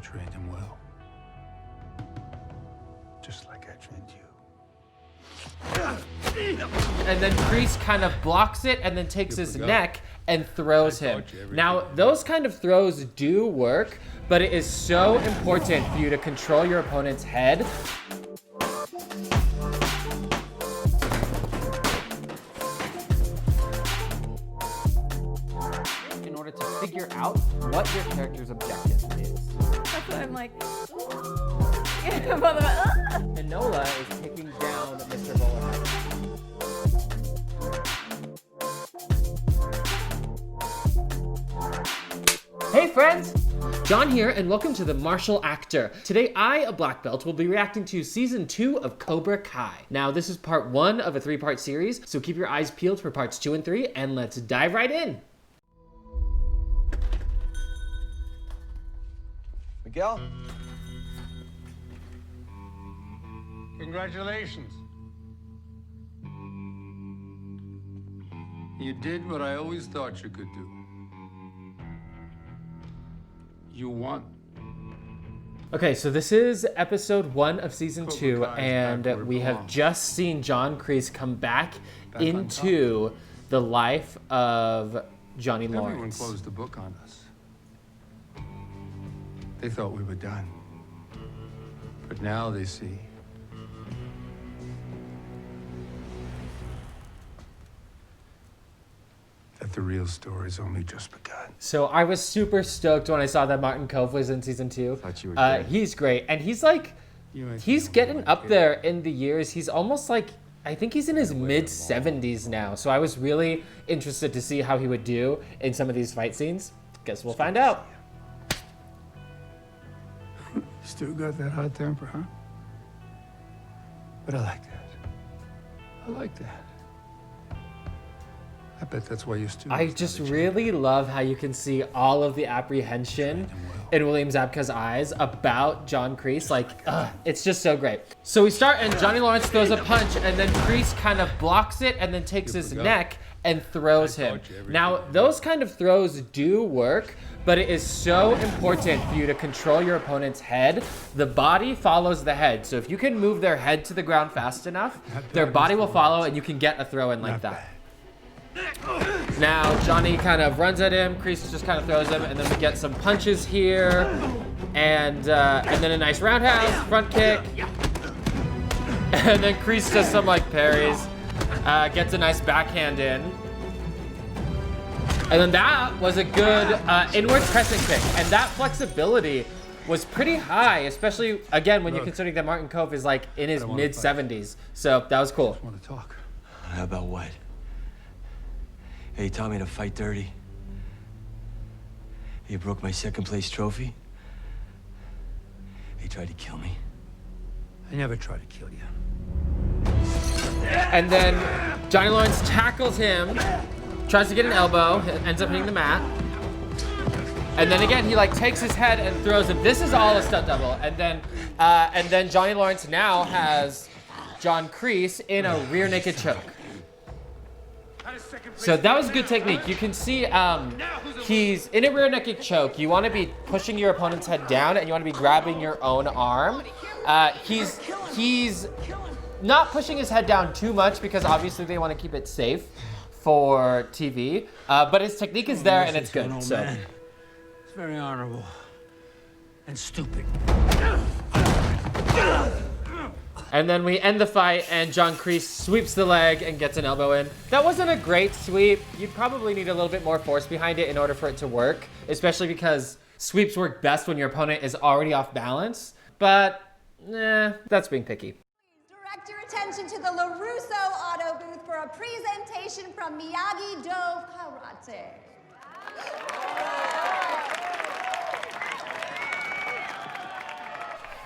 trained him well. Just like I trained you. And then Kreese kind of blocks it and then takes his neck and throws him. Now, those kind of throws do work, but it is so important for you to control your opponent's head. In order to figure out what your character's objective is. That's what I'm like. And Nola is taking down Mr. Bowlerhead. Hey friends! John here, and welcome to The Martial Actor. Today I, a black belt, will be reacting to Season 2 of Cobra Kai. Now this is part 1 of a 3-part series, so keep your eyes peeled for parts 2 and 3, and let's dive right in. Miguel? Congratulations. You did what I always thought you could do. You won. Okay, so this is episode 1 of season 2, and we have just seen John Kreese come back into the life of Johnny Lawrence. Everyone closed the book on us. They thought we were done. But now they see that the real story's only just begun. So I was super stoked when I saw that Martin Kove was in season 2. Thought you were great. He's great, and he's like, he's getting up there in the years. He's almost like, I think he's in his mid-70s now. So I was really interested to see how he would do in some of these fight scenes. Guess we'll find out. Still got that hot temper, huh? But I like that. I like that. I bet that's why you're still. I just really love how you can see all of the apprehension in William Zabka's eyes about John Kreese. Like, it's just so great. So we start, and Johnny Lawrence throws a punch, and then Kreese kind of blocks it and then takes his neck and throws him. Now, those kind of throws do work, but it is so important for you to control your opponent's head. The body follows the head. So if you can move their head to the ground fast enough, their body will follow, and you can get a throw in like that. Now, Johnny kind of runs at him, Kreese just kind of throws him, and then we get some punches here, and then a nice roundhouse, front kick, and then Kreese does some like parries, gets a nice backhand in, and then that was a good inward pressing kick, and that flexibility was pretty high, especially, again, when you're considering that Martin Kove is like in his mid-70s, so that was cool. I want to talk. How about what? Hey, you taught me to fight dirty. You broke my second place trophy. He tried to kill me. I never tried to kill you. And then Johnny Lawrence tackles him, tries to get an elbow, ends up hitting the mat. And then again, he like takes his head and throws him. This is all a stunt double. And then Johnny Lawrence now has John Kreese in a rear naked choke. So that was good technique. You can see he's in a rear naked choke. You want to be pushing your opponent's head down, and you want to be grabbing your own arm. He's not pushing his head down too much because obviously they want to keep it safe for TV. But his technique is there, and it's good. So It's very honorable and stupid. And then we end the fight, and John Kreese sweeps the leg and gets an elbow in. That wasn't a great sweep. You'd probably need a little bit more force behind it in order for it to work, especially because sweeps work best when your opponent is already off balance. But, that's being picky. Please direct your attention to the LaRusso Auto booth for a presentation from Miyagi-Do Karate.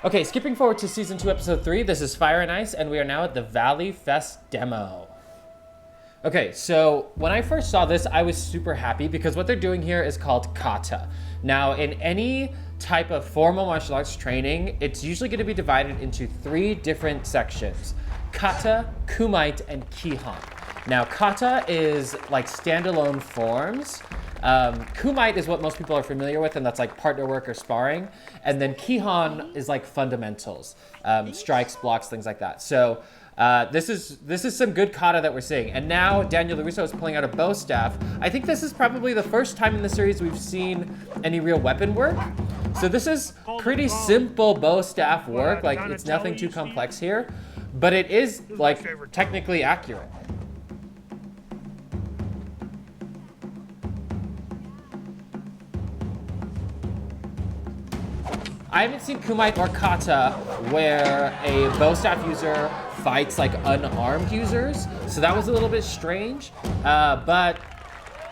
Okay, skipping forward to Season 2, Episode 3, this is Fire and Ice, and we are now at the Valley Fest demo. Okay, so when I first saw this, I was super happy because what they're doing here is called kata. Now, in any type of formal martial arts training, it's usually going to be divided into 3 different sections: kata, kumite, and kihon. Now, kata is like standalone forms, Kumite is what most people are familiar with, and that's like partner work or sparring. And then Kihon is like fundamentals, strikes, blocks, things like that. So this is some good kata that we're seeing. And now Daniel LaRusso is pulling out a bow staff. I think this is probably the first time in the series we've seen any real weapon work. So this is pretty simple bow staff work. Like, it's nothing too complex here, but it is like technically accurate. I haven't seen Kumite or Kata where a bow staff user fights like unarmed users, so that was a little bit strange, but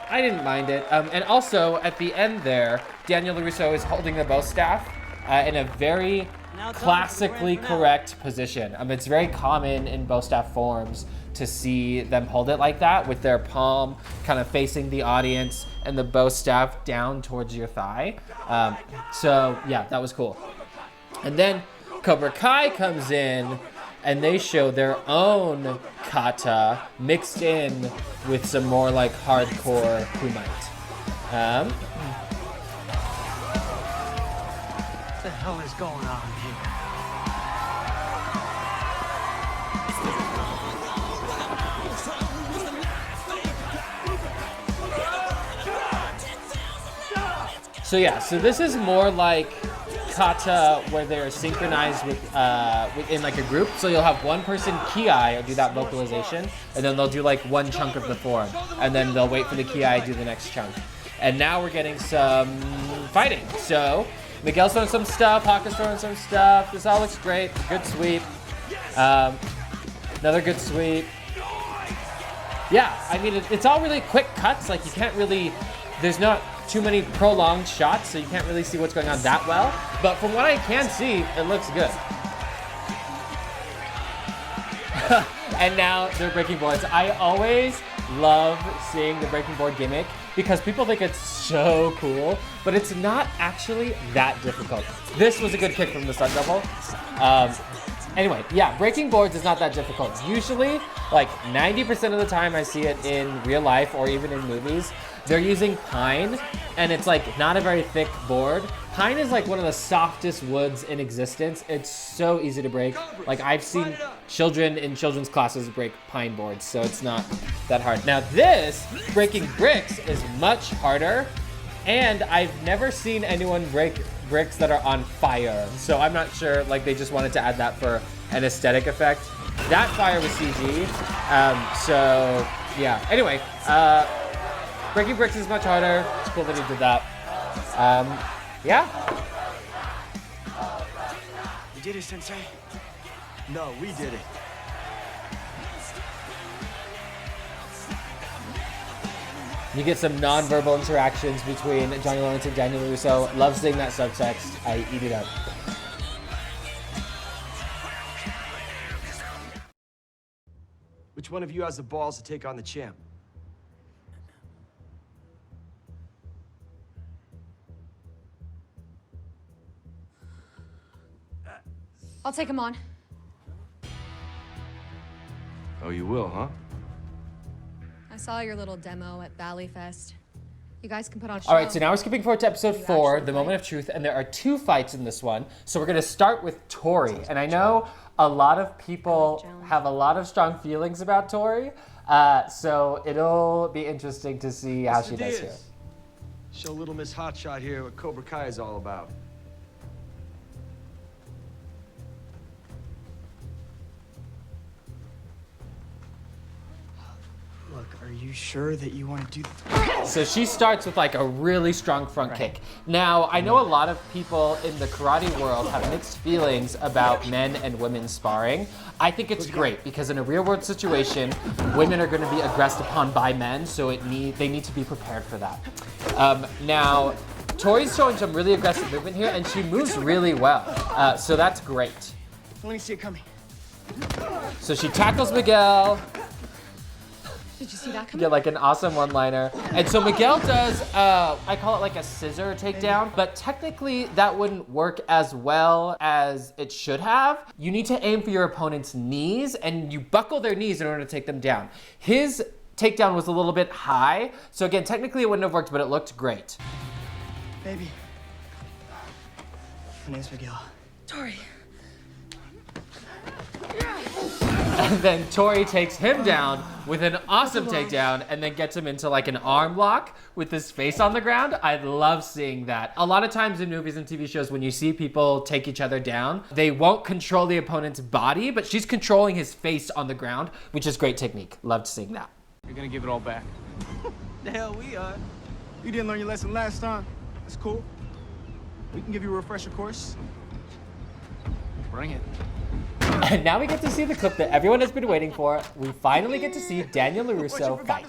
I didn't mind it. And also at the end there, Daniel LaRusso is holding the bow staff in a very classically correct position. It's very common in bow staff forms to see them hold it like that, with their palm kind of facing the audience and the bow staff down towards your thigh. So yeah, that was cool. And then Cobra Kai comes in and they show their own kata mixed in with some more like hardcore kumite. What the hell is going on here? So yeah, so this is more like kata where they're synchronized with in like a group. So you'll have one person ki or do that vocalization, and then they'll do like one chunk of the form, and then they'll wait for the ki to do the next chunk. And now we're getting some fighting. So Miguel's throwing some stuff, Haka's throwing some stuff. This all looks great. Good sweep. Another good sweep. Yeah, I mean it's all really quick cuts. Like you can't really, there's not too many prolonged shots, so you can't really see what's going on that well. But from what I can see, it looks good. And now they're breaking boards. I always love seeing the breaking board gimmick because people think it's so cool, but it's not actually that difficult. This was a good kick from the Sun Devil. Anyway, yeah, breaking boards is not that difficult. Usually, like 90% of the time I see it in real life or even in movies, they're using pine, and it's like not a very thick board. Pine is like one of the softest woods in existence. It's so easy to break. Like I've seen children in children's classes break pine boards, so it's not that hard. Now this, breaking bricks, is much harder, and I've never seen anyone break bricks that are on fire. So I'm not sure, like they just wanted to add that for an aesthetic effect. That fire was CG, so yeah. Anyway, breaking bricks is much harder. It's cool that he did that. Yeah. You did it, Sensei? No, we did it. You get some non-verbal interactions between Johnny Lawrence and Daniel LaRusso. Love seeing that subtext. I eat it up. Which one of you has the balls to take on the champ? I'll take him on. Oh, you will, huh? I saw your little demo at Valley Fest. You guys can put on a show. All right, so now we're skipping forward to episode 4, The Moment of Truth, and there are 2 fights in this one. So we're gonna start with Tory. And I know a lot of people have a lot of strong feelings about Tory, so it'll be interesting to see how she does here. Show little Miss Hotshot here what Cobra Kai is all about. Look, are you sure that you want to do So she starts with like a really strong front kick. Now, I know a lot of people in the karate world have mixed feelings about men and women sparring. I think it's great because in a real world situation, women are going to be aggressed upon by men, so they need to be prepared for that. Now, Tori's showing some really aggressive movement here, and she moves really well. So that's great. Let me see it coming. So she tackles Miguel. Did you see that coming? Get like an awesome one-liner. And so Miguel does, I call it like a scissor takedown, but technically that wouldn't work as well as it should have. You need to aim for your opponent's knees and you buckle their knees in order to take them down. His takedown was a little bit high. So again, technically it wouldn't have worked, but it looked great. Baby. My name's Miguel. Tory. And then Tory takes him down with an awesome takedown and then gets him into like an arm lock with his face on the ground. I love seeing that. A lot of times in movies and TV shows, when you see people take each other down, they won't control the opponent's body, but she's controlling his face on the ground, which is great technique. Loved seeing that. You're gonna give it all back. The hell we are. You didn't learn your lesson last time. That's cool. We can give you a refresher course. Bring it. And now we get to see the clip that everyone has been waiting for. We finally get to see Daniel LaRusso fight.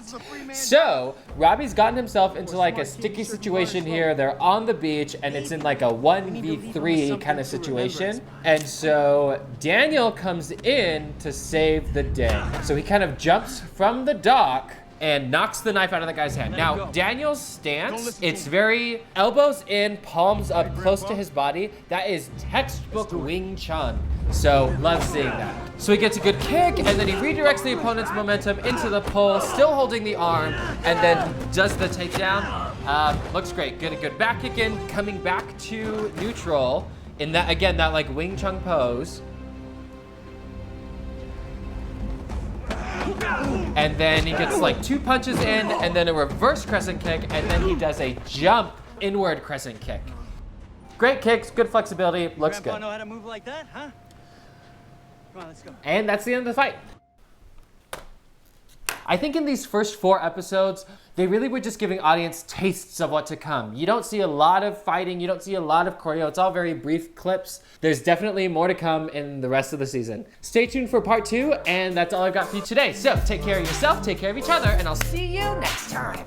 So, Robbie's gotten himself into like a sticky situation here. They're on the beach and it's in like a 1v3 kind of situation. And so Daniel comes in to save the day. So he kind of jumps from the dock and knocks the knife out of the guy's hand. Now, Daniel's stance, it's very elbows in, palms up close to his body. That is textbook Wing Chun. So, love seeing that. So he gets a good kick, and then he redirects the opponent's momentum into the pole, still holding the arm, and then does the takedown. Looks great. Good back kick in, coming back to neutral in that, again, that like Wing Chun pose. And then he gets like 2 punches in, and then a reverse crescent kick, and then he does a jump inward crescent kick. Great kicks, good flexibility, looks good. know how to move like that, huh? Come on, let's go. And that's the end of the fight. I think in these first 4 episodes, they really were just giving audience tastes of what to come. You don't see a lot of fighting, you don't see a lot of choreo, it's all very brief clips. There's definitely more to come in the rest of the season. Stay tuned for part 2, and that's all I've got for you today. So take care of yourself, take care of each other, and I'll see you next time.